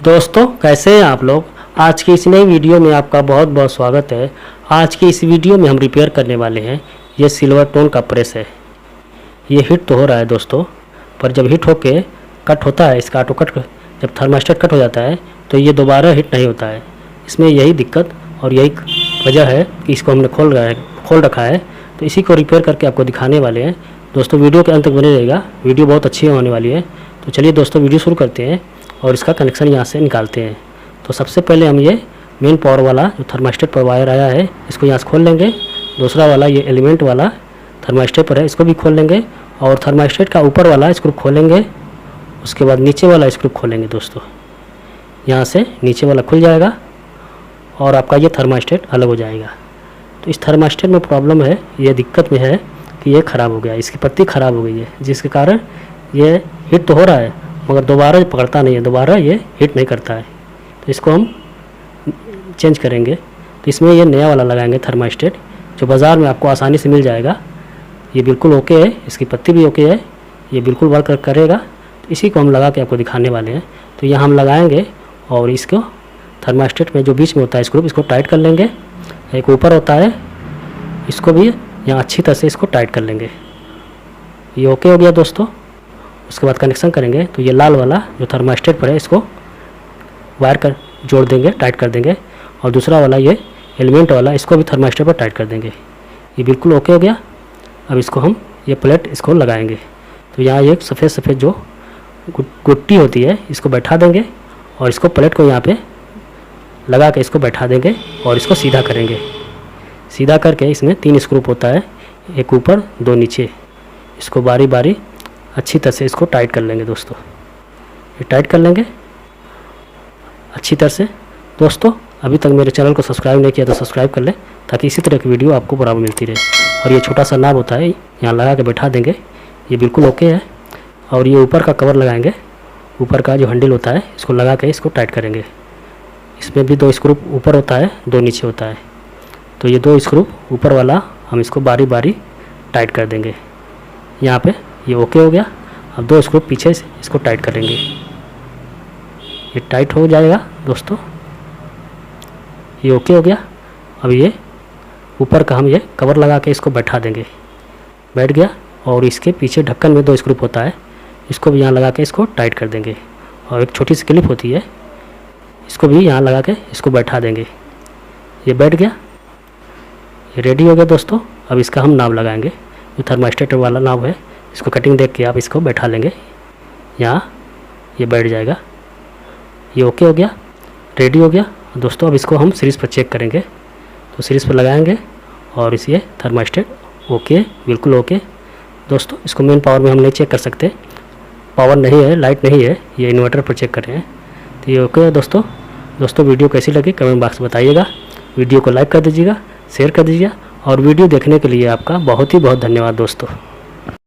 दोस्तों कैसे हैं आप लोग। आज की इस नई वीडियो में आपका बहुत बहुत स्वागत है। आज की इस वीडियो में हम रिपेयर करने वाले हैं ये सिल्वर टोन का प्रेस है। ये हिट तो हो रहा है दोस्तों, पर जब हिट होके कट होता है, इसका ऑटो कट जब थर्मास्टेट कट हो जाता है तो ये दोबारा हिट नहीं होता है। इसमें यही दिक्कत और यही वजह है कि इसको हमने खोल रखा है। तो इसी को रिपेयर करके आपको दिखाने वाले हैं दोस्तों। वीडियो के अंत तक बने रहेगा, वीडियो बहुत अच्छी होने वाली है। तो चलिए दोस्तों वीडियो शुरू करते हैं और इसका कनेक्शन यहाँ से निकालते हैं। तो सबसे पहले हम ये मेन पावर वाला जो थर्मास्टेट पर वायर आया है इसको यहाँ से खोल लेंगे। दूसरा वाला ये एलिमेंट वाला थर्मास्टेट पर है, इसको भी खोल लेंगे। और थर्मास्टेट का ऊपर वाला स्क्रू खोलेंगे, उसके बाद नीचे वाला स्क्रू खोलेंगे दोस्तों। यहाँ से नीचे वाला खुल जाएगा और आपका ये थर्मास्टेट अलग हो जाएगा। तो इस थर्मास्टेट में प्रॉब्लम है, ये दिक्कत में है कि ये ख़राब हो गया, इसकी पत्ती ख़राब हो गई है, जिसके कारण ये हिट तो हो रहा है मगर दोबारा पकड़ता नहीं है, दोबारा ये हिट नहीं करता है। तो इसको हम चेंज करेंगे। तो इसमें ये नया वाला लगाएंगे थर्मास्टेट, जो बाज़ार में आपको आसानी से मिल जाएगा। ये बिल्कुल ओके है, इसकी पत्ती भी ओके है, ये बिल्कुल वर्क करेगा। तो इसी को हम लगा के आपको दिखाने वाले हैं। तो यहाँ हम लगाएंगे और इसको थर्मास्टेट में जो बीच में होता है स्क्रू, इसको टाइट कर लेंगे। एक ऊपर होता है, इसको भी यहाँ अच्छी तरह से इसको टाइट कर लेंगे। ये ओके हो गया दोस्तों। उसके बाद कनेक्शन करेंगे तो ये लाल वाला जो थर्मास्टेट पर है इसको वायर कर जोड़ देंगे, टाइट कर देंगे। और दूसरा वाला ये एलिमेंट वाला इसको भी थर्मास्टेट पर टाइट कर देंगे। ये बिल्कुल ओके हो गया। अब इसको हम ये प्लेट इसको लगाएंगे। तो यहाँ एक सफ़ेद सफ़ेद जो गुट्टी होती है इसको बैठा देंगे और इसको प्लेट को यहाँ पे लगा के इसको बैठा देंगे और इसको सीधा करेंगे। सीधा करके इसमें 3 स्क्रू होता है, एक ऊपर 2 नीचे। इसको बारी बारी अच्छी तरह से इसको टाइट कर लेंगे दोस्तों। ये टाइट कर लेंगे अच्छी तरह से। दोस्तों अभी तक मेरे चैनल को सब्सक्राइब नहीं किया तो सब्सक्राइब कर लें, ताकि इसी तरह की वीडियो आपको बराबर मिलती रहे। और ये छोटा सा नाब होता है, यहाँ लगा के बैठा देंगे। ये बिल्कुल ओके है। और ये ऊपर का कवर लगाएंगे, ऊपर का जो हैंडल होता है इसको लगा के इसको टाइट करेंगे। इसमें भी 2 स्क्रू ऊपर होता है, 2 नीचे होता है। तो ये 2 स्क्रू ऊपर वाला हम इसको बारी बारी टाइट कर देंगे। यहाँ पे ये ओके हो गया। अब 2 स्क्रू पीछे से इसको टाइट करेंगे। ये टाइट हो जाएगा दोस्तों। ये ओके हो गया। अब ये ऊपर का हम ये कवर लगा के इसको बैठा देंगे। बैठ गया। और इसके पीछे ढक्कन में 2 स्क्रू होता है, इसको भी यहाँ लगा के इसको टाइट कर देंगे। और एक छोटी सी क्लिप होती है, इसको भी यहाँ लगा के इसको बैठा देंगे। ये बैठ गया। ये रेडी हो गया दोस्तों। अब इसका हम नाब लगाएंगे, जो थर्मास्टेट वाला नाब है। इसको कटिंग देख के आप इसको बैठा लेंगे, यहाँ ये बैठ जाएगा। ये ओके हो गया, रेडी हो गया दोस्तों। अब इसको हम सीरीज़ पर चेक करेंगे। तो सीरीज़ पर लगाएंगे और इस ये थर्मास्टेट ओके, बिल्कुल ओके दोस्तों। इसको मेन पावर में हम नहीं चेक कर सकते, पावर नहीं है, लाइट नहीं है, ये इन्वर्टर पर चेक कर रहे हैं। तो ये ओके है दोस्तों। वीडियो कैसी लगी कमेंट बॉक्स में बताइएगा। वीडियो को लाइक कर दीजिएगा, शेयर कर दीजिएगा। और वीडियो देखने के लिए आपका बहुत ही बहुत धन्यवाद दोस्तों।